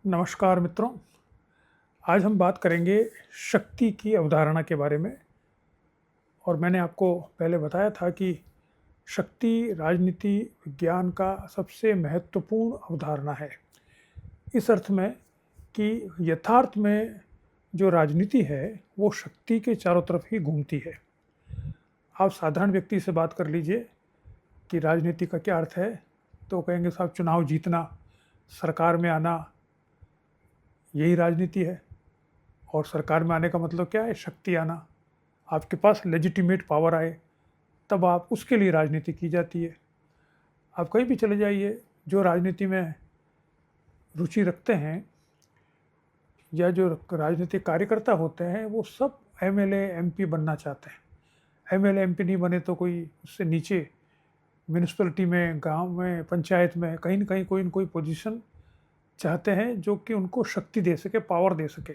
नमस्कार मित्रों। आज हम बात करेंगे शक्ति की अवधारणा के बारे में। और मैंने आपको पहले बताया था कि शक्ति राजनीति विज्ञान का सबसे महत्वपूर्ण अवधारणा है, इस अर्थ में कि यथार्थ में जो राजनीति है वो शक्ति के चारों तरफ ही घूमती है। आप साधारण व्यक्ति से बात कर लीजिए कि राजनीति का क्या अर्थ है, तो कहेंगे साहब चुनाव जीतना, सरकार में आना, यही राजनीति है। और सरकार में आने का मतलब क्या है? शक्ति आना, आपके पास लेजिटिमेट पावर आए, तब आप उसके लिए राजनीति की जाती है। आप कहीं भी चले जाइए, जो राजनीति में रुचि रखते हैं या जो राजनीतिक कार्यकर्ता होते हैं वो सब एमएलए एमपी बनना चाहते हैं। एमएलए एमपी नहीं बने तो कोई उससे नीचे म्यूनिसिपैलिटी में, गांव में, पंचायत में कहीं न कहीं कोई न कोई पोजीशन चाहते हैं जो कि उनको शक्ति दे सके, पावर दे सके,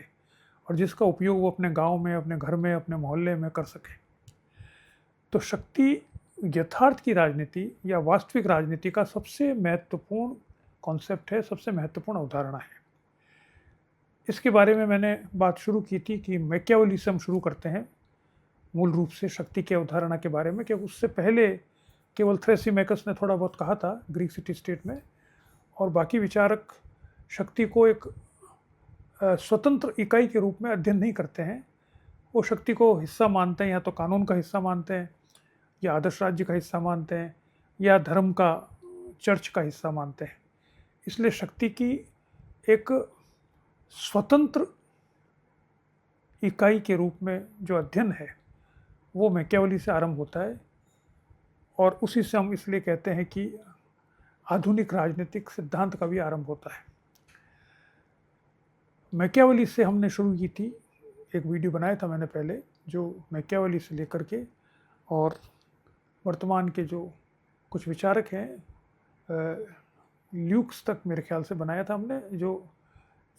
और जिसका उपयोग वो अपने गांव में, अपने घर में, अपने मोहल्ले में कर सके। तो शक्ति यथार्थ की राजनीति या वास्तविक राजनीति का सबसे महत्वपूर्ण कॉन्सेप्ट है, सबसे महत्वपूर्ण अवधारणा है। इसके बारे में मैंने बात शुरू की थी कि मैकियावेली से हम शुरू करते हैं मूल रूप से शक्ति की अवधारणा के बारे में, क्योंकि उससे पहले केवल थ्रेसिमेकस ने थोड़ा बहुत कहा था ग्रीक सिटी स्टेट में, और बाकी विचारक शक्ति को एक स्वतंत्र इकाई के रूप में अध्ययन नहीं करते हैं। वो शक्ति को हिस्सा मानते हैं, या तो कानून का हिस्सा मानते हैं, या आदर्श राज्य का हिस्सा मानते हैं, या धर्म का, चर्च का हिस्सा मानते हैं। इसलिए शक्ति की एक स्वतंत्र इकाई के रूप में जो अध्ययन है वो मैकियावेली से आरंभ होता है, और उसी से हम इसलिए कहते हैं कि आधुनिक राजनीतिक सिद्धांत का भी आरंभ होता है। मैकियावेली से हमने शुरू की थी, एक वीडियो बनाया था मैंने पहले, जो मैकियावेली से लेकर के और वर्तमान के जो कुछ विचारक हैं, ल्यूक्स तक मेरे ख्याल से बनाया था हमने, जो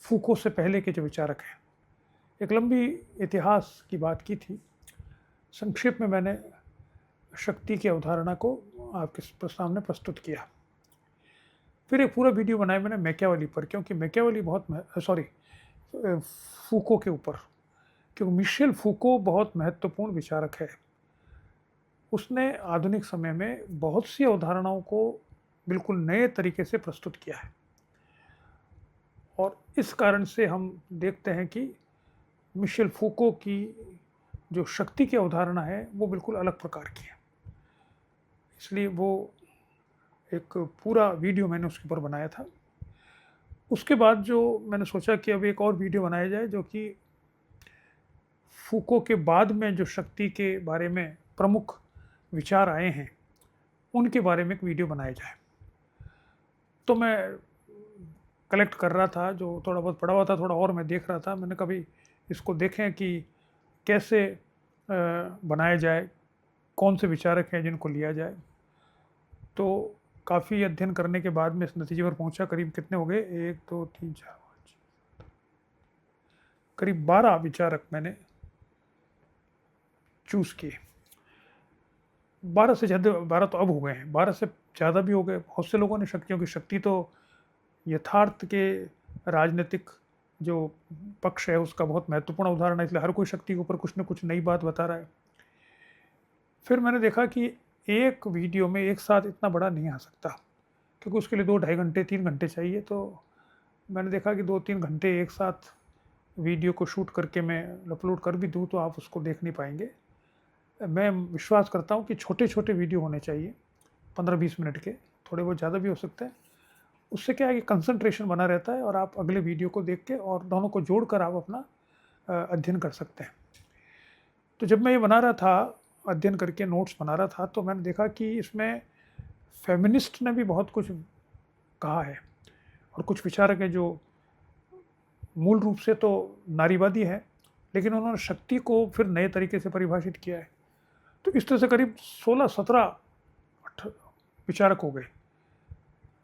फूको से पहले के जो विचारक हैं। एक लंबी इतिहास की बात की थी। संक्षेप में मैंने शक्ति की अवधारणा को आपके सामने प्रस्तुत किया। फिर एक पूरा वीडियो बनाया मैंने मैकियावेली पर, क्योंकि मैकियावेली फूको के ऊपर, क्योंकि मिशेल फूको बहुत महत्वपूर्ण विचारक है। उसने आधुनिक समय में बहुत सी अवधारणाओं को बिल्कुल नए तरीके से प्रस्तुत किया है, और इस कारण से हम देखते हैं कि मिशेल फूको की जो शक्ति की अवधारणा है वो बिल्कुल अलग प्रकार की है। इसलिए वो एक पूरा वीडियो मैंने उसके ऊपर बनाया था। उसके बाद जो मैंने सोचा कि अब एक और वीडियो बनाया जाए जो कि फूको के बाद में जो शक्ति के बारे में प्रमुख विचार आए हैं उनके बारे में एक वीडियो बनाया जाए। तो मैं कलेक्ट कर रहा था, जो थोड़ा बहुत पढ़ा हुआ था, थोड़ा और मैं देख रहा था। मैंने कभी इसको देखें कि कैसे बनाया जाए, कौन से विचारक हैं जिनको लिया जाए। तो काफ़ी अध्ययन करने के बाद मैं इस नतीजे पर पहुंचा। करीब कितने हो गए, 1 2 3 4 5, करीब 12 विचारक मैंने चूज़ किए। 12 से ज़्यादा, 12 तो अब हो गए हैं, 12 से ज़्यादा भी हो गए। बहुत से लोगों ने शक्तियों की, शक्ति तो यथार्थ के राजनीतिक जो पक्ष है उसका बहुत महत्वपूर्ण उदाहरण है, इसलिए हर कोई शक्ति के ऊपर कुछ न कुछ नई बात बता रहा है। फिर मैंने देखा कि एक वीडियो में एक साथ इतना बड़ा नहीं आ सकता, क्योंकि उसके लिए 2-2.5 घंटे 3 घंटे चाहिए। तो मैंने देखा कि 2-3 घंटे एक साथ वीडियो को शूट करके मैं अपलोड कर भी दूँ तो आप उसको देख नहीं पाएंगे। मैं विश्वास करता हूँ कि छोटे छोटे वीडियो होने चाहिए, 15-20 मिनट के, थोड़े बहुत ज़्यादा भी हो सकते हैं। उससे क्या है कि कंसंट्रेशन बना रहता है, और आप अगले वीडियो को देख के और दोनों को जोड़कर आप अपना अध्ययन कर सकते हैं। तो जब मैं ये बना रहा था, अध्ययन करके नोट्स बना रहा था, तो मैंने देखा कि इसमें फेमिनिस्ट ने भी बहुत कुछ कहा है, और कुछ विचारक हैं जो मूल रूप से तो नारीवादी है, लेकिन उन्होंने शक्ति को फिर नए तरीके से परिभाषित किया है। तो इस तरह से करीब 16-17 विचारक हो गए।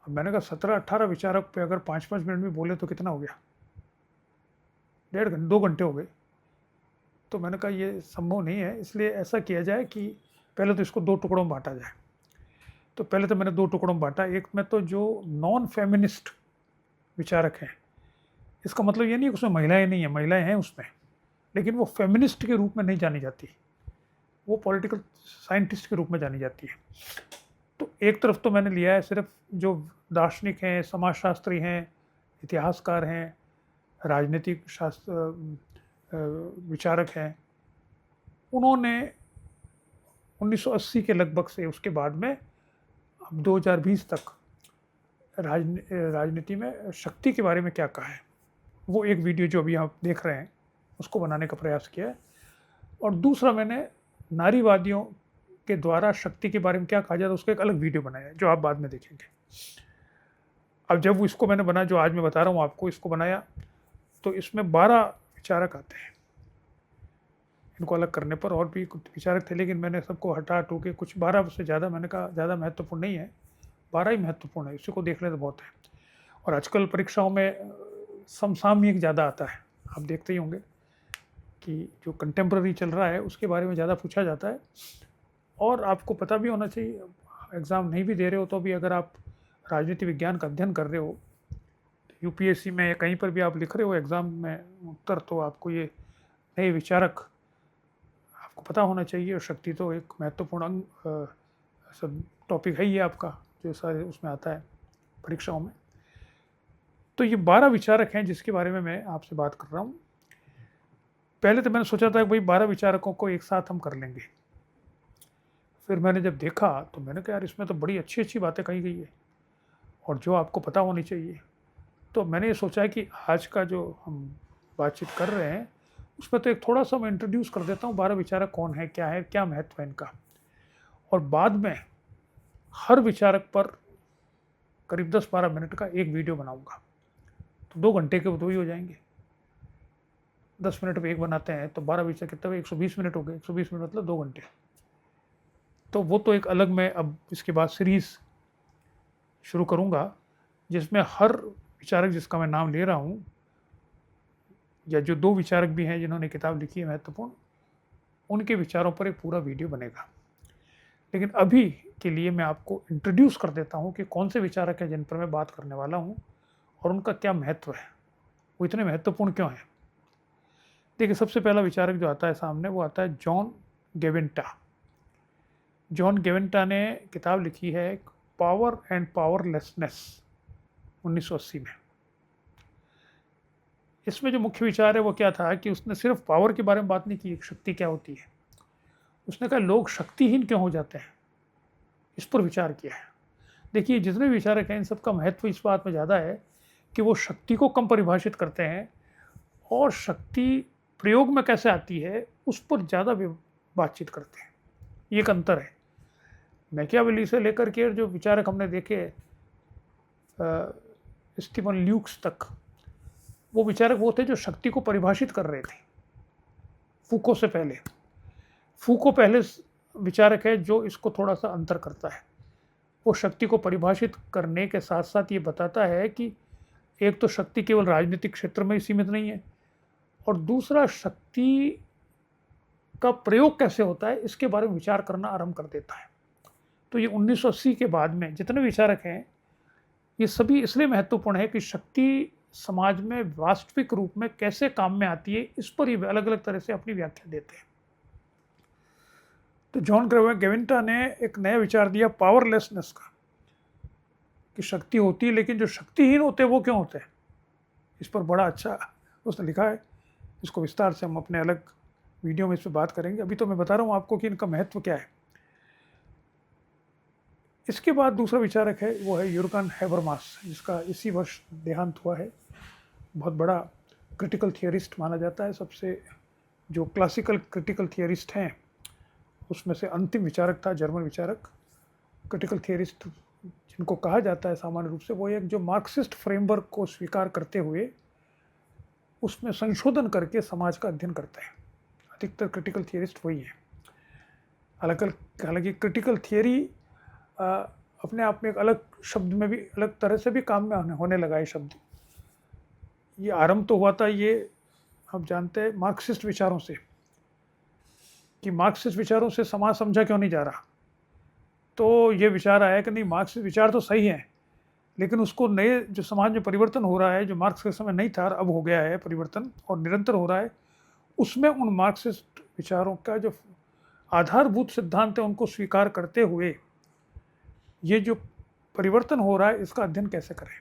अब मैंने कहा 17-18 विचारक पे अगर 5-5 मिनट में बोले तो कितना हो गया, 2 घंटे हो गए। तो मैंने कहा ये संभव नहीं है, इसलिए ऐसा किया जाए कि पहले तो इसको 2 टुकड़ों में बांटा जाए। तो पहले तो मैंने 2 टुकड़ों में बांटा। एक में तो जो नॉन फेमिनिस्ट विचारक हैं, इसका मतलब ये नहीं कि उसमें महिलाएं नहीं हैं, महिलाएं हैं उसमें, लेकिन वो फेमिनिस्ट के रूप में नहीं जानी जाती, वो पॉलिटिकल साइंटिस्ट के रूप में जानी जाती है। तो एक तरफ तो मैंने लिया है सिर्फ जो दार्शनिक हैं, समाजशास्त्री हैं, इतिहासकार हैं, राजनीतिक विचारक हैं, उन्होंने 1980 के लगभग से उसके बाद में अब 2020 तक राजनीति में शक्ति के बारे में क्या कहा है, वो एक वीडियो जो अभी आप देख रहे हैं उसको बनाने का प्रयास किया है। और दूसरा मैंने नारीवादियों के द्वारा शक्ति के बारे में क्या कहा जाता है उसका एक अलग वीडियो बनाया है जो आप बाद में देखेंगे। अब जब इसको मैंने बना, जो आज मैं बता रहा हूँ आपको, इसको बनाया तो इसमें 12 विचारक आते हैं। इनको अलग करने पर और भी कुछ विचारक थे, लेकिन मैंने सबको हटा हटू के कुछ 12 से ज़्यादा मैंने कहा ज़्यादा महत्वपूर्ण नहीं है, 12 ही महत्वपूर्ण है, इसी को देख ले तो बहुत है। और आजकल परीक्षाओं में समसामयिक ज़्यादा आता है, आप देखते ही होंगे कि जो कंटेम्प्रेरी चल रहा है उसके बारे में ज़्यादा पूछा जाता है। और आपको पता भी होना चाहिए, एग्ज़ाम नहीं भी दे रहे हो तो भी अगर आप राजनीति विज्ञान का अध्ययन कर रहे हो, यूपीएससी में या कहीं पर भी आप लिख रहे हो एग्ज़ाम में उत्तर, तो आपको ये नए विचारक आपको पता होना चाहिए। और शक्ति तो एक महत्वपूर्ण अंग सब टॉपिक है ही आपका, जो सारे उसमें आता है परीक्षाओं में। तो ये 12 विचारक हैं जिसके बारे में मैं आपसे बात कर रहा हूँ। पहले तो मैंने सोचा था कि भाई 12 विचारकों को एक साथ हम कर लेंगे, फिर मैंने जब देखा तो मैंने कहा यार इसमें तो बड़ी अच्छी अच्छी बातें कही गई है और जो आपको पता होनी चाहिए। तो मैंने ये सोचा कि आज का जो हम बातचीत कर रहे हैं उसमें तो एक थोड़ा सा मैं इंट्रोड्यूस कर देता हूँ 12 विचारक कौन है, क्या महत्व है इनका, और बाद में हर विचारक पर करीब 10-12 मिनट का एक वीडियो बनाऊंगा। तो 2 घंटे के 2 ही हो जाएंगे, 10 मिनट में एक बनाते हैं तो 12 विचार कितने हुए, 120 मिनट हो गए, 120 मिनट मतलब 2 घंटे। तो वो तो एक अलग, मैं अब इसके बाद सीरीज़ शुरू करूँगा जिसमें हर विचारक जिसका मैं नाम ले रहा हूँ, या जो 2 विचारक भी हैं जिन्होंने किताब लिखी है महत्वपूर्ण, उनके विचारों पर एक पूरा वीडियो बनेगा। लेकिन अभी के लिए मैं आपको इंट्रोड्यूस कर देता हूँ कि कौन से विचारक हैं जिन पर मैं बात करने वाला हूँ और उनका क्या महत्व है, वो इतने महत्वपूर्ण क्यों हैं। देखिए, सबसे पहला विचारक जो आता है सामने वो आता है जॉन गेविंटा। जॉन गेविंटा ने किताब लिखी है पावर एंड पावरलेसनेस 1980 में। इसमें जो मुख्य विचार है वो क्या था कि उसने सिर्फ पावर के बारे में बात नहीं की, शक्ति क्या होती है, उसने कहा लोग शक्तिहीन क्यों हो जाते हैं, इस पर विचार किया है। देखिए, जितने विचारक हैं इन सबका महत्व इस बात में ज़्यादा है कि वो शक्ति को कम परिभाषित करते हैं और शक्ति प्रयोग में कैसे आती है उस पर ज़्यादा बातचीत करते हैं। ये एक अंतर है। मैकियावेली से लेकर के जो विचारक हमने देखे स्टीफन ल्यूक्स तक, वो विचारक वो थे जो शक्ति को परिभाषित कर रहे थे। फूको से पहले, फूको पहले विचारक है जो इसको थोड़ा सा अंतर करता है। वो शक्ति को परिभाषित करने के साथ साथ ये बताता है कि एक तो शक्ति केवल राजनीतिक क्षेत्र में ही सीमित नहीं है, और दूसरा शक्ति का प्रयोग कैसे होता है इसके बारे में विचार करना आरंभ कर देता है। तो ये 1980 के बाद में जितने विचारक हैं ये सभी इसलिए महत्वपूर्ण है कि शक्ति समाज में वास्तविक रूप में कैसे काम में आती है इस पर ही अलग अलग तरह से अपनी व्याख्या देते हैं। तो जॉन गेविंटा ने एक नया विचार दिया पावरलेसनेस का, कि शक्ति होती है लेकिन जो शक्तिहीन होते हैं वो क्यों होते हैं। इस पर बड़ा अच्छा उसने लिखा है, इसको विस्तार से हम अपने अलग वीडियो में इस पर बात करेंगे। अभी तो मैं बता रहा हूँ आपको कि इनका महत्व क्या है। इसके बाद दूसरा विचारक है वो है युर्गन हैबरमास, जिसका इसी वर्ष देहांत हुआ है। बहुत बड़ा क्रिटिकल थियरिस्ट माना जाता है, सबसे जो क्लासिकल क्रिटिकल थियरिस्ट हैं उसमें से अंतिम विचारक था, जर्मन विचारक। क्रिटिकल थियरिस्ट जिनको कहा जाता है सामान्य रूप से, वो एक जो मार्क्सिस्ट फ्रेमवर्क को स्वीकार करते हुए उसमें संशोधन करके समाज का अध्ययन करते हैं। अधिकतर क्रिटिकल थियरिस्ट वही है। हालांकि क्रिटिकल थियरी अपने आप में एक अलग शब्द में भी अलग तरह से भी काम में होने लगा है शब्द। ये आरंभ तो हुआ था, ये आप जानते हैं, मार्क्सिस्ट विचारों से, कि मार्क्सिस्ट विचारों से समाज समझा क्यों नहीं जा रहा। तो ये विचार आया कि नहीं, मार्क्सिस्ट विचार तो सही है लेकिन उसको नए जो समाज में परिवर्तन हो रहा है, जो मार्क्स के समय नहीं था और अब हो गया है परिवर्तन और निरंतर हो रहा है, उसमें उन मार्क्सिस्ट विचारों का जो आधारभूत सिद्धांत है उनको स्वीकार करते हुए ये जो परिवर्तन हो रहा है इसका अध्ययन कैसे करें।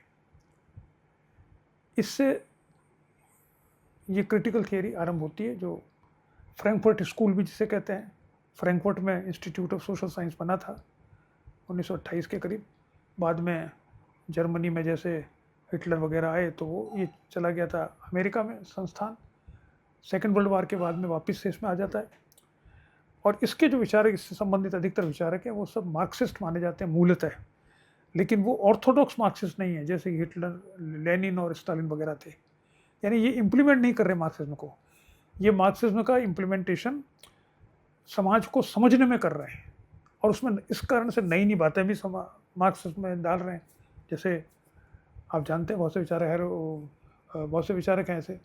इससे ये क्रिटिकल थियरी आरंभ होती है, जो फ्रैंकफर्ट स्कूल भी जिसे कहते हैं। फ्रैंकफर्ट में इंस्टीट्यूट ऑफ सोशल साइंस बना था 1928 के करीब। बाद में जर्मनी में जैसे हिटलर वगैरह आए तो वो ये चला गया था अमेरिका में संस्थान। सेकेंड वर्ल्ड वार के बाद में वापस से इसमें आ जाता है। और इसके जो विचारक, इससे संबंधित अधिकतर विचारक हैं, वो सब मार्क्सिस्ट माने जाते हैं मूलतः, लेकिन वो ऑर्थोडॉक्स मार्क्सिस्ट नहीं है जैसे हिटलर, लेनिन और स्टालिन वगैरह थे। यानी ये इम्प्लीमेंट नहीं कर रहे मार्क्सिज्म को, ये मार्क्सिज्म का इम्प्लीमेंटेशन समाज को समझने में कर रहे हैं और उसमें इस कारण से नई नई बातें भी मार्क्सिज्म में डाल रहे हैं। जैसे आप जानते हैं बहुत से विचारक हैं ऐसे,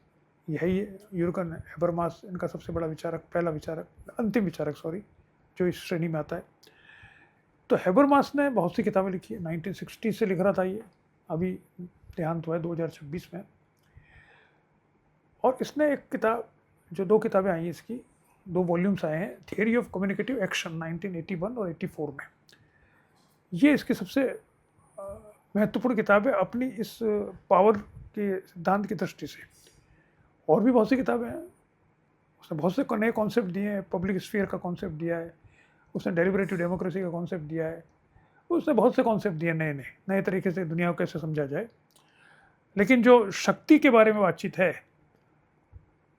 यही यूर्गन हेबरमास इनका सबसे बड़ा विचारक, पहला विचारक, अंतिम विचारक सॉरी, जो इस श्रेणी में आता है। तो हेबरमास ने बहुत सी किताबें लिखी है, 1960 से लिख रहा था ये, अभी देहांत हुआ है 2026 में। और इसने एक किताब, जो 2 किताबें आई हैं इसकी, 2 वॉल्यूम्स आए हैं, थियरी ऑफ कम्युनिकेटिव एक्शन 1981 और 84 में। ये इसकी सबसे महत्वपूर्ण किताब है अपनी इस पावर के सिद्धांत की दृष्टि से। और भी बहुत सी किताबें हैं, उसने बहुत से नए कॉन्सेप्ट दिए हैं, पब्लिक स्फीयर का कॉन्सेप्ट दिया है, उसने डेलिबरेटिव डेमोक्रेसी का कॉन्सेप्ट दिया है, उसने बहुत से कॉन्सेप्ट दिए नए तरीके से दुनिया को कैसे समझा जाए। लेकिन जो शक्ति के बारे में बातचीत है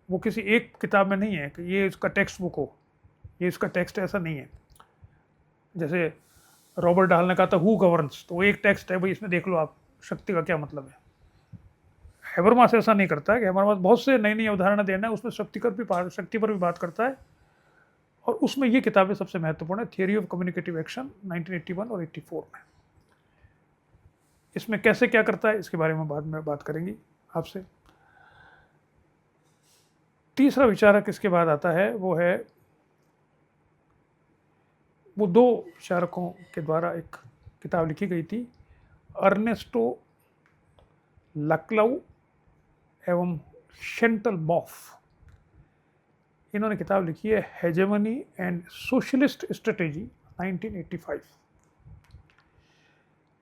वो किसी एक किताब में नहीं है कि ये इसका टेक्स्ट बुक हो, ये इसका टेक्स्ट ऐसा नहीं है। जैसे रॉबर्ट डाल ने कहा था हु गवर्न्स, तो वो एक टेक्स्ट है भाई, इसमें देख लो आप शक्ति का क्या मतलब है। हेबरमास ऐसा नहीं करता है कि हेबरमास बहुत से नई नई अवधारणा देना है, उसमें शक्ति पर भी बात करता है। और उसमें ये किताबें सबसे महत्वपूर्ण है, थियरी ऑफ कम्युनिकेटिव एक्शन 1981 और 84 में। इसमें कैसे क्या करता है इसके बारे में बाद में बात करेंगे आपसे। तीसरा विचारक इसके बाद आता है, वो 2 विचारकों के द्वारा एक किताब लिखी गई थी, अर्नेस्टो लक्लाउ एवं शेंटल मॉफ। इन्होंने किताब लिखी है हेजेमनी एंड सोशलिस्ट स्ट्रेटेजी 1985।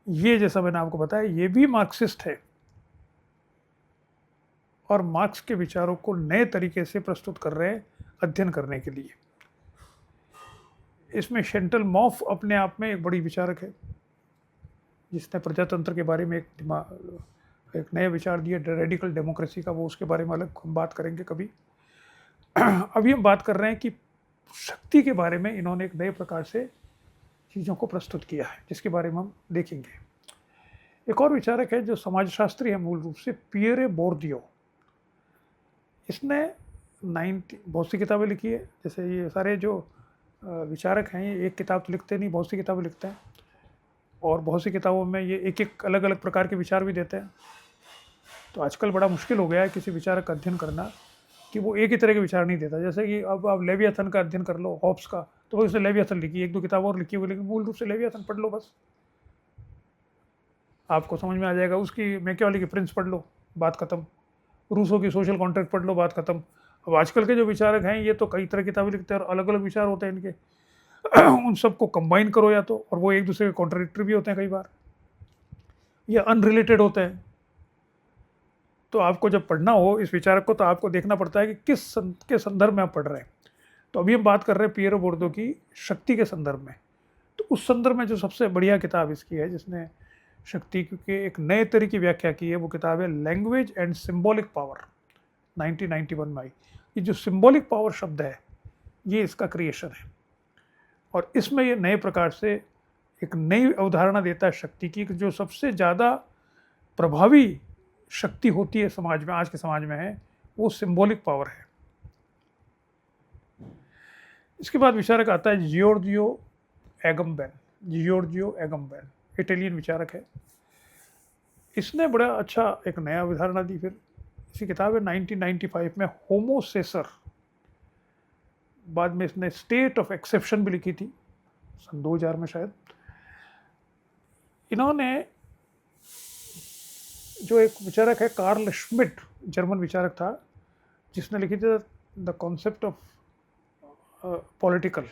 ये जैसा मैंने आपको बताया ये भी मार्क्सिस्ट है और मार्क्स के विचारों को नए तरीके से प्रस्तुत कर रहे हैं अध्ययन करने के लिए। इसमें शेंटल मॉफ अपने आप में एक बड़ी विचारक है, जिसने प्रजातंत्र के बारे में एक नया विचार दिया, रेडिकल डेमोक्रेसी का, वो उसके बारे में अलग हम बात करेंगे कभी। अभी हम बात कर रहे हैं कि शक्ति के बारे में इन्होंने एक नए प्रकार से चीज़ों को प्रस्तुत किया है, जिसके बारे में हम देखेंगे। एक और विचारक है जो समाजशास्त्री है मूल रूप से, पियरे बोर्दियो। इसने बहुत सी किताबें लिखी है। जैसे ये सारे जो विचारक हैं ये एक किताब तो लिखते नहीं, बहुत सी किताबें लिखते हैं और बहुत सी किताबों में ये एक एक अलग अलग प्रकार के विचार भी देते हैं। तो आजकल बड़ा मुश्किल हो गया है किसी विचारक का अध्ययन करना कि वो एक ही तरह के विचार नहीं देता। जैसे कि अब आप लेवियाथन का अध्ययन कर लो, हॉब्स का, तो उसने लेवियाथन लिखी, 1-2 किताब और लिखी हुई, लेकिन मूल रूप से लेवियाथन पढ़ लो बस, आपको समझ में आ जाएगा। उसकी मैकियावेली की प्रिंस पढ़ लो, बात खत्म। रूसो की सोशल कॉन्ट्रैक्ट पढ़ लो, बात खत्म। अब आजकल के जो विचारक हैं ये तो कई तरह की किताबें लिखते हैं और अलग अलग विचार होते हैं इनके। उन सबको कंबाइन करो या तो, और वो एक दूसरे के कॉन्ट्राडिक्टरी भी होते हैं कई बार, या अनरिलेटेड होते हैं। तो आपको जब पढ़ना हो इस विचारक को तो आपको देखना पड़ता है कि के संदर्भ में आप पढ़ रहे हैं। तो अभी हम बात कर रहे हैं पियरे बोर्दो की शक्ति के संदर्भ में। तो उस संदर्भ में जो सबसे बढ़िया किताब इसकी है, जिसने शक्ति के एक नए तरह की व्याख्या की है, वो किताब है लैंग्वेज एंड सिंबॉलिक पावर 1991 में आई। ये जो सिंबॉलिक पावर शब्द है ये इसका क्रिएशन है और इसमें ये नए प्रकार से एक नई अवधारणा देता है शक्ति की, जो सबसे ज़्यादा प्रभावी शक्ति होती है समाज में, आज के समाज में है, वो सिंबॉलिक पावर है। इसके बाद विचारक आता है जियोर्जियो एगम्बेन, इटालियन विचारक है। इसने बड़ा अच्छा एक नया अवधारणा दी। फिर इसी किताब है 1995 में होमो सेसर। बाद में इसने स्टेट ऑफ एक्सेप्शन भी लिखी थी, सन 2000 में शायद। इन्होंने जो एक विचारक है कार्ल श्मिट, जर्मन विचारक था, जिसने लिखी थी the concept of political.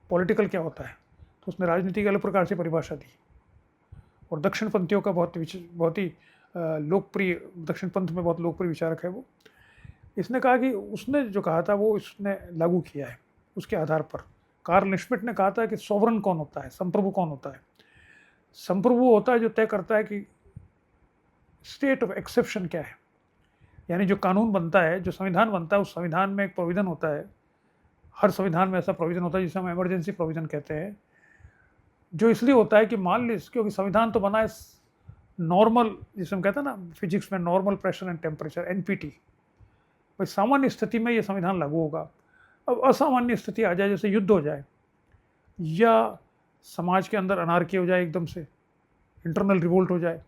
Political क्या होता है, तो उसने राजनीति की अलग प्रकार से परिभाषा दी। और दक्षिणपंथियों का बहुत ही लोकप्रिय, दक्षिण पंथ में बहुत लोकप्रिय विचारक है वो। इसने कहा कि उसने जो कहा था वो इसने लागू किया है। उसके आधार पर कार्ल श्मिट ने कहा था कि सॉवरन कौन होता है, संप्रभु कौन होता है। संप्रभु होता है जो तय करता है कि स्टेट ऑफ एक्सेप्शन क्या है, यानी जो कानून बनता है, जो संविधान बनता है, उस संविधान में एक प्रोविज़न होता है। हर संविधान में ऐसा प्रोविज़न होता है जिसे हम इमरजेंसी प्रोविज़न कहते हैं, जो इसलिए होता है कि मान लीजिए, क्योंकि संविधान तो बना है नॉर्मल, जिसे हम कहते हैं ना फिजिक्स में normal pressure and temperature, NPT. भाई सामान्य स्थिति में ये संविधान लागू होगा। अब असामान्य स्थिति आ जाए, जैसे युद्ध हो जाए या समाज के अंदर अनार्की हो जाए, एकदम से इंटरनल रिवोल्ट हो जाए,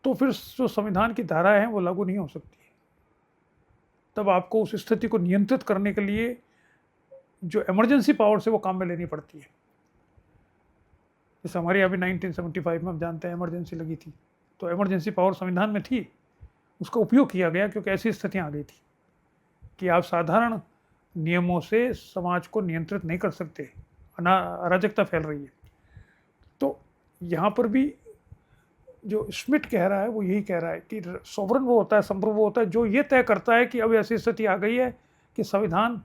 तो फिर जो संविधान की धाराएं हैं वो लागू नहीं हो सकती। तब आपको उस स्थिति को नियंत्रित करने के लिए जो इमरजेंसी पावर से वो काम में लेनी पड़ती है। जैसे हमारी अभी 1975 में हम जानते हैं इमरजेंसी लगी थी, तो इमरजेंसी पावर संविधान में थी, उसका उपयोग किया गया क्योंकि ऐसी स्थितियां आ गई थी कि आप साधारण नियमों से समाज को नियंत्रित नहीं कर सकते, अराजकता फैल रही है। तो यहाँ पर भी जो श्मिट कह रहा है वो यही कह रहा है कि सॉवरन वो होता है, संप्रभु होता है जो ये तय करता है कि अब ऐसी स्थिति आ गई है कि संविधान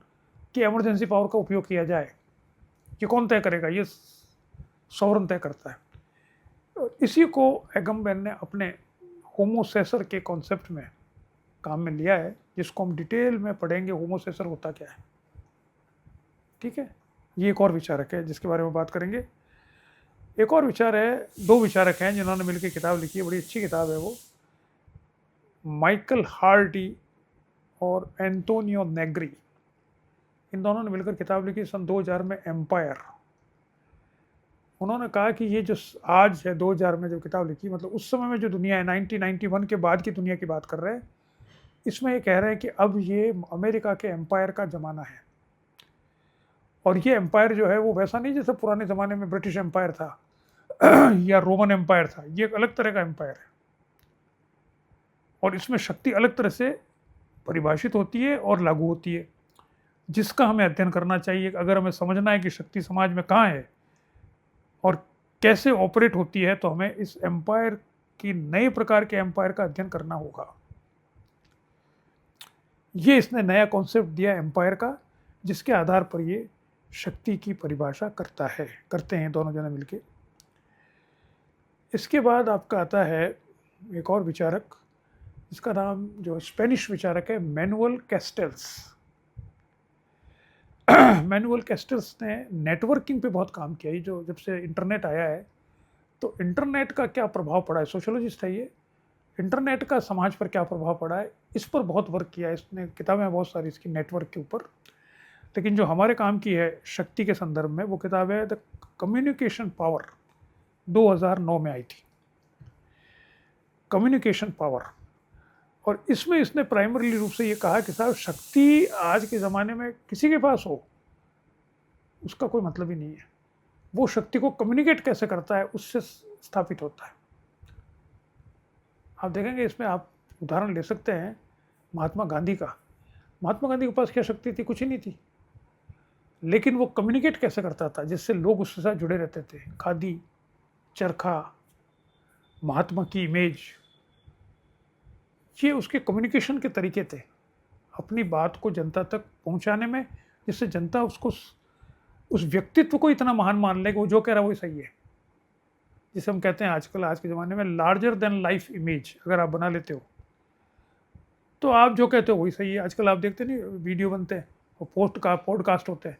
की इमरजेंसी पावर का उपयोग किया जाए। ये कौन तय करेगा, ये सॉवरन तय करता है। और इसी को एगमबेन ने अपने होमोसेसर के कॉन्सेप्ट में काम में लिया है, जिसको हम डिटेल में पढ़ेंगे होमोसेसर होता क्या है। ठीक है, ये एक और विचारक है जिसके बारे में बात करेंगे। एक और विचार है, दो विचारक हैं जिन्होंने मिलकर किताब लिखी है, बड़ी अच्छी किताब है वो, माइकल हार्डी और एंटोनियो नेग्री। इन दोनों ने मिलकर किताब लिखी सन 2000 में, एम्पायर। उन्होंने कहा कि ये जो आज है 2000 में जो किताब लिखी, मतलब उस समय में जो दुनिया है 1991 के बाद की दुनिया की बात कर रहे हैं, इसमें ये कह रहे हैं कि अब ये अमेरिका के एम्पायर का ज़माना है। और ये एम्पायर जो है वो वैसा नहीं जैसे पुराने ज़माने में ब्रिटिश एम्पायर था या रोमन एम्पायर था। ये एक अलग तरह का एम्पायर है और इसमें शक्ति अलग तरह से परिभाषित होती है और लागू होती है, जिसका हमें अध्ययन करना चाहिए। अगर हमें समझना है कि शक्ति समाज में कहाँ है और कैसे ऑपरेट होती है, तो हमें इस एम्पायर की, नए प्रकार के एम्पायर का अध्ययन करना होगा। ये इसने नया कॉन्सेप्ट दिया एम्पायर का, जिसके आधार पर ये शक्ति की परिभाषा करते हैं दोनों जने मिलके। इसके बाद आपका आता है एक और विचारक, इसका नाम जो स्पेनिश विचारक है, मैनुअल कैस्टेल्स। मैनुअल कैस्टेल्स ने नेटवर्किंग पे बहुत काम किया। ये जो जब से इंटरनेट आया है, तो इंटरनेट का क्या प्रभाव पड़ा है, सोशोलॉजिस्ट है ये, इंटरनेट का समाज पर क्या प्रभाव पड़ा है, इस पर बहुत वर्क किया है इसने। किताबें बहुत सारी इसकी नेटवर्क के ऊपर। लेकिन जो हमारे काम की है शक्ति के संदर्भ में, वो किताब है द कम्युनिकेशन पावर, 2009 में आई थी, कम्युनिकेशन पावर। और इसमें इसने प्राइमरी रूप से ये कहा कि साहब शक्ति आज के ज़माने में किसी के पास हो उसका कोई मतलब ही नहीं है, वो शक्ति को कम्युनिकेट कैसे करता है उससे स्थापित होता है। आप देखेंगे इसमें, आप उदाहरण ले सकते हैं महात्मा गांधी का। महात्मा गांधी के पास क्या शक्ति थी, कुछ ही नहीं थी, लेकिन वो कम्युनिकेट कैसे करता था जिससे लोग उसके साथ जुड़े रहते थे। खादी, चरखा, महात्मा की इमेज, ये उसके कम्युनिकेशन के तरीके थे अपनी बात को जनता तक पहुंचाने में, जिससे जनता उसको, उस व्यक्तित्व को इतना महान मान ले कि वो जो कह रहा है वही सही है। जिसे हम कहते हैं आजकल, आज के ज़माने में लार्जर देन लाइफ इमेज अगर आप बना लेते हो, तो आप जो कहते हो वही सही है। आजकल आप देखते नहीं, वीडियो बनते हैं और पॉडकास्ट होते हैं,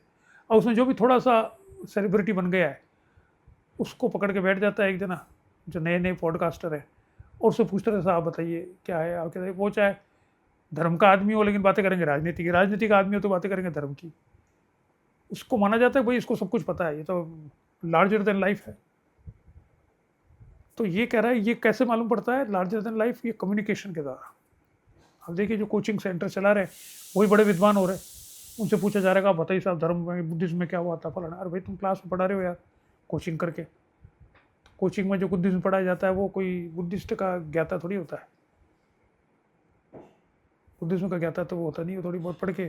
और उसमें जो भी थोड़ा सा सेलिब्रिटी बन गया है उसको पकड़ के बैठ जाता है एक जना जो नए नए पॉडकास्टर है, और उससे पूछते रहे साहब बताइए क्या है, आप कहते हैं, वो चाहे धर्म का आदमी हो लेकिन बातें करेंगे राजनीति की, राजनीति का आदमी हो तो बातें करेंगे धर्म की। उसको माना जाता है भाई इसको सब कुछ पता है, ये तो लार्जर देन लाइफ है। तो ये कह रहा है, ये कैसे मालूम पड़ता है लार्जर देन लाइफ, ये कम्युनिकेशन के द्वारा। अब देखिए जो कोचिंग सेंटर चला रहे वही बड़े विद्वान हो रहे, उनसे पूछा जा रहा है, आप बताइए साहब धर्म में, बुद्धिज्म में क्या हुआ था फलाना। अरे भाई तुम क्लास में पढ़ा रहे हो यार कोचिंग करके, कोचिंग में जो बुद्धिज्म पढ़ाया जाता है वो कोई बुद्धिस्ट का ज्ञाता थोड़ी होता है। बुद्धिज्म का ज्ञाता तो वो होता नहीं है, थोड़ी बहुत पढ़ के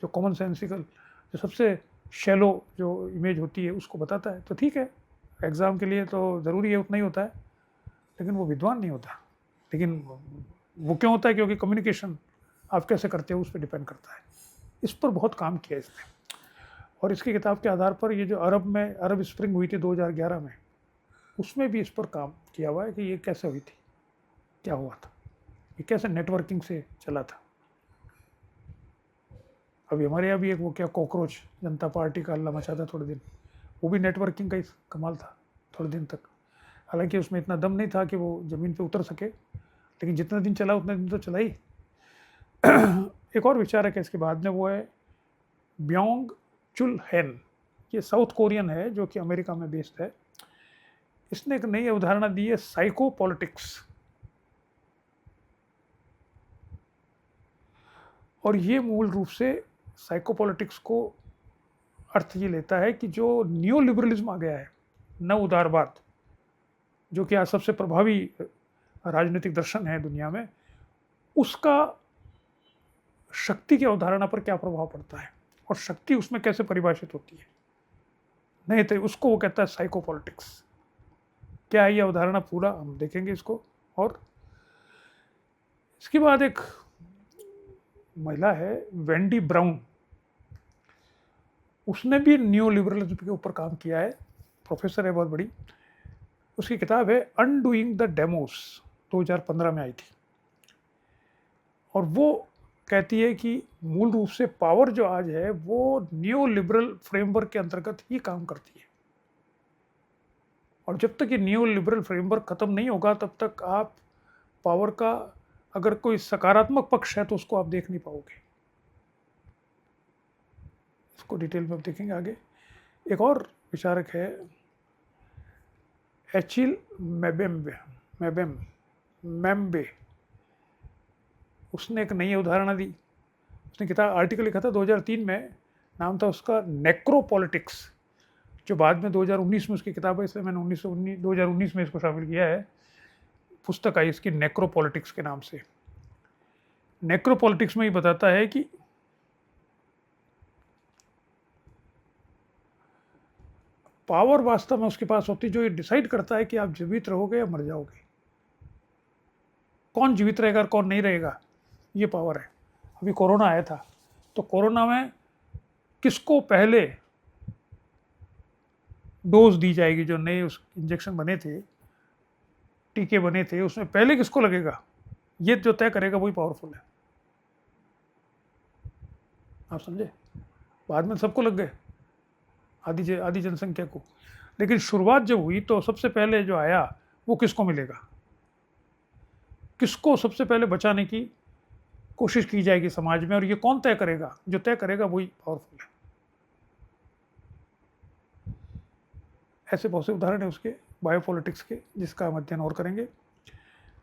जो कॉमन सेंसिकल, जो सबसे शैलो जो इमेज होती है उसको बताता है, तो ठीक है, एग्ज़ाम के लिए तो ज़रूरी है, उतना ही होता है, लेकिन वो विद्वान नहीं होता। लेकिन वो क्यों होता है? क्योंकि कम्युनिकेशन आप कैसे करते हो उस पर डिपेंड करता है। इस पर बहुत काम किया इसने, और इसकी किताब के आधार पर ये जो अरब स्प्रिंग हुई थी 2011 में, उसमें भी इस पर काम किया हुआ है कि ये कैसे हुई थी, क्या हुआ था, ये कैसे नेटवर्किंग से चला था। अभी हमारे यहाँ भी एक वो क्या कॉकरोच जनता पार्टी का हल्ला मचा था थोड़े दिन, वो भी नेटवर्किंग का ही कमाल था थोड़े दिन तक। हालांकि उसमें इतना दम नहीं था कि वो ज़मीन पे उतर सके, लेकिन जितना दिन चला उतना दिन तो चला ही। एक और विचारक है इसके बाद में, वो है ब्योंग चुल हेन। ये साउथ कोरियन है जो कि अमेरिका में बेस्ड है। इसने एक नई अवधारणा दी है साइको पॉलिटिक्स, और ये मूल रूप से साइको पॉलिटिक्स को अर्थ ये लेता है कि जो न्यू लिबरलिज्म आ गया है, नव उदारवाद, जो कि आज सबसे प्रभावी राजनीतिक दर्शन है दुनिया में, उसका शक्ति की अवधारणा पर क्या प्रभाव पड़ता है और शक्ति उसमें कैसे परिभाषित होती है, नहीं तो उसको वो कहता है साइको पॉलिटिक्स। क्या है ये अवधारणा, पूरा हम देखेंगे इसको। और इसके बाद एक महिला है वेंडी ब्राउन, उसने भी न्यू लिबरलिज्म के ऊपर काम किया है, प्रोफेसर है बहुत बड़ी। उसकी किताब है अनडूइंग द डेमोस, 2015 में आई थी, और वो कहती है कि मूल रूप से पावर जो आज है वो न्यू लिबरल फ्रेमवर्क के अंतर्गत ही काम करती है, और जब तक ये न्यू लिबरल फ्रेमवर्क खत्म नहीं होगा तब तक आप पावर का अगर कोई सकारात्मक पक्ष है तो उसको आप देख नहीं पाओगे। इसको डिटेल में आप देखेंगे आगे। एक और विचारक है एचिल मैम्बे, उसने एक नई अवधारणा दी। उसने किताब आर्टिकल लिखा था 2003 में, नाम था उसका नेक्रोपॉलिटिक्स, जो बाद में 2019 में उसकी किताब है, इसलिए मैंने 2019 में इसको शामिल किया है। पुस्तक आई इसकी नेक्रोपॉलिटिक्स के नाम से। नेक्रोपॉलिटिक्स में ही बताता है कि पावर वास्तव में उसके पास होती है जो ये डिसाइड करता है कि आप जीवित रहोगे या मर जाओगे, कौन जीवित रहेगा और कौन नहीं रहेगा, ये पावर है। अभी कोरोना आया था, तो कोरोना में किसको पहले डोज दी जाएगी, जो नए उस इंजेक्शन बने थे, टीके बने थे, उसमें पहले किसको लगेगा, ये जो तय करेगा वही पावरफुल है। आप समझे? बाद में सबको लग गए, आधी जनसंख्या को, लेकिन शुरुआत जब हुई तो सबसे पहले जो आया वो किसको मिलेगा, किसको सबसे पहले बचाने की कोशिश की जाएगी समाज में, और ये कौन तय करेगा, जो तय करेगा वही पावरफुल है। ऐसे बहुत से उदाहरण है उसके बायोपॉलिटिक्स के, जिसका हम अध्ययन और करेंगे।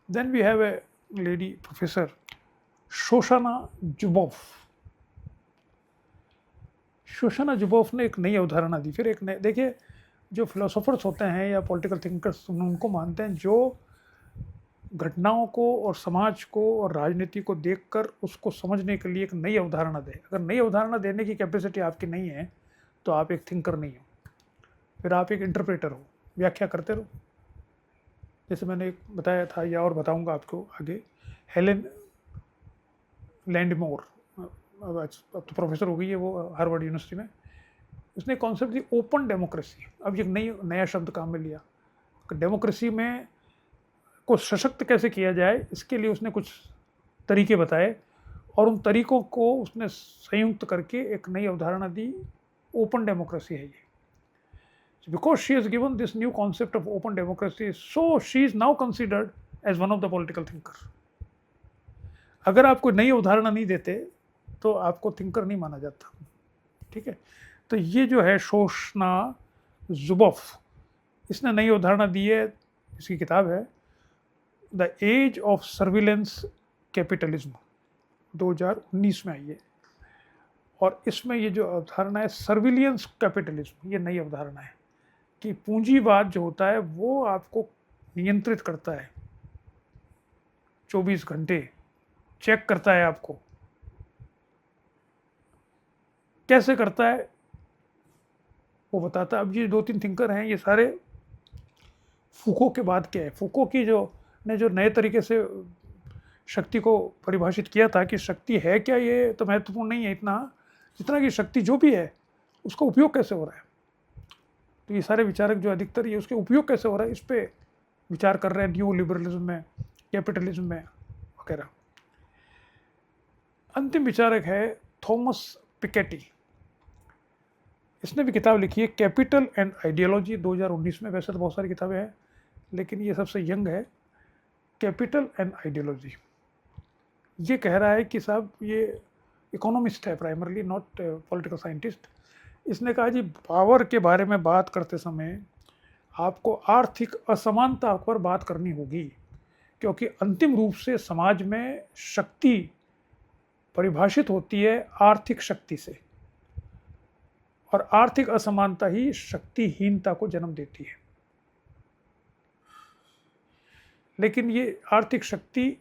Then we have a lady professor Shoshana Zuboff. Shoshana Zuboff ने एक नई अवधारणा दी। फिर एक नए, देखिए जो फिलोसोफर्स होते हैं या पॉलिटिकल थिंकर्स उनको मानते हैं जो घटनाओं को और समाज को और राजनीति को देखकर उसको समझने के लिए एक नई अवधारणा दे। अगर नई अवधारणा देने की कैपेसिटी आपकी नहीं है तो आप एक थिंकर नहीं हो, फिर आप एक इंटरप्रेटर हो, व्याख्या करते रहो। जैसे मैंने एक बताया था या और बताऊंगा आपको आगे, हेलेन लैंडमोर, अब तो प्रोफेसर हो गई है वो हार्वर्ड यूनिवर्सिटी में, उसने कॉन्सेप्ट दी ओपन डेमोक्रेसी। अब ये नया शब्द काम में लिया, डेमोक्रेसी में को सशक्त कैसे किया जाए, इसके लिए उसने कुछ तरीके बताए, और उन तरीकों को उसने संयुक्त करके एक नई अवधारणा दी, ओपन डेमोक्रेसी है ये। Because she has given this new concept of open democracy, so she is now considered as one of the political thinker. अगर आप कोई नई अवधारणा नहीं देते तो आपको थिंकर नहीं माना जाता, ठीक है। तो ये जो है शोशना जुबोफ, इसने नई अवधारणा दी है, इसकी किताब है the age of surveillance capitalism, 2019 में आई है, और इसमें ये जो अवधारणा है सर्विलियंस कैपिटलिज्म, ये नई अवधारणा है कि पूंजीवाद जो होता है वो आपको नियंत्रित करता है, 24 घंटे चेक करता है आपको। कैसे करता है वो बताता है। अब ये 2-3 थिंकर हैं, ये सारे फूको के बाद के हैं। फूको की जो नए तरीके से शक्ति को परिभाषित किया था कि शक्ति है क्या, ये तो महत्वपूर्ण नहीं है इतना, जितना कि शक्ति जो भी है उसका उपयोग कैसे हो रहा है। तो ये सारे विचारक जो अधिकतर ये उसके उपयोग कैसे हो रहा है इस पे विचार कर रहे हैं, न्यू लिबरलिज्म में, कैपिटलिज्म में वगैरह। अंतिम विचारक है थॉमस पिकेटी। इसने भी किताब लिखी है कैपिटल एंड आइडियोलॉजी 2019 में। वैसे तो बहुत सारी किताबें हैं लेकिन ये सबसे यंग है, कैपिटल एंड आइडियोलॉजी। ये कह रहा है कि साहब, ये इकोनॉमिस्ट है प्राइमरली, नॉट पॉलिटिकल साइंटिस्ट। इसने कहा जी पावर के बारे में बात करते समय आपको आर्थिक असमानता पर बात करनी होगी, क्योंकि अंतिम रूप से समाज में शक्ति परिभाषित होती है आर्थिक शक्ति से, और आर्थिक असमानता ही शक्तिहीनता को जन्म देती है। लेकिन ये आर्थिक शक्ति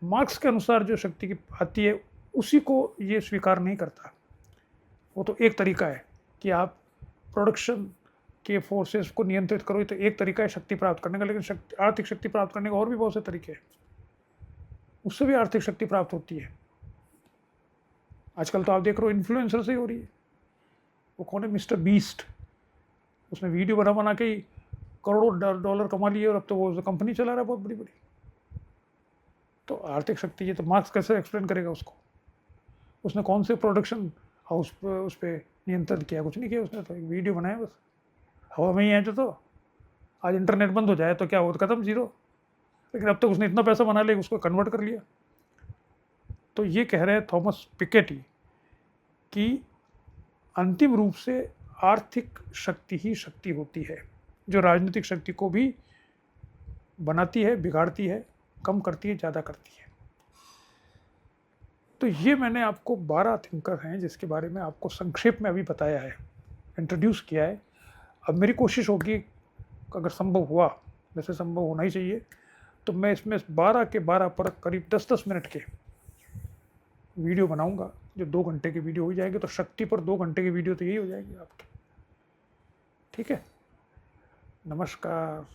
मार्क्स के अनुसार जो शक्ति की आती है उसी को ये स्वीकार नहीं करता। वो तो एक तरीका है कि आप प्रोडक्शन के फोर्सेस को नियंत्रित करो, तो एक तरीका है शक्ति प्राप्त करने का। लेकिन आर्थिक शक्ति प्राप्त करने के और भी बहुत से तरीके हैं, उससे भी आर्थिक शक्ति प्राप्त होती है। आजकल तो आप देख रहे हो इन्फ्लुएंसर से ही हो रही है। वो कौन है, मिस्टर बीस्ट, उसने वीडियो बना के ही करोड़ों डॉलर कमा लिए और अब तो वो कंपनी चला रहा है बहुत बड़ी बड़ी। तो आर्थिक शक्ति ये तो मार्क्स कैसे एक्सप्लेन करेगा उसको। उसने कौन से प्रोडक्शन हाउस पर उस पर नियंत्रण किया, कुछ नहीं किया उसने, तो एक वीडियो बनाया बस। हवा में ही है जो, तो आज इंटरनेट बंद हो जाए तो क्या हो, तो खत्म, जीरो। लेकिन अब तक उसने इतना पैसा बना लिया, उसको कन्वर्ट कर लिया। तो ये कह रहे हैं थॉमस पिकेटी कि अंतिम रूप से आर्थिक शक्ति ही शक्ति होती है, जो राजनीतिक शक्ति को भी बनाती है, बिगाड़ती है, कम करती है, ज़्यादा करती है। तो ये मैंने आपको 12 थिंकर हैं जिसके बारे में आपको संक्षेप में अभी बताया है, इंट्रोड्यूस किया है। अब मेरी कोशिश होगी, अगर संभव हुआ, वैसे संभव होना ही चाहिए, तो मैं इसमें 12 के 12 पर करीब 10-10 मिनट के वीडियो बनाऊंगा, जो 2 घंटे की वीडियो हो जाएगी। तो शक्ति पर 2 घंटे की वीडियो तो यही हो जाएगी आपकी। ठीक है, नमस्कार।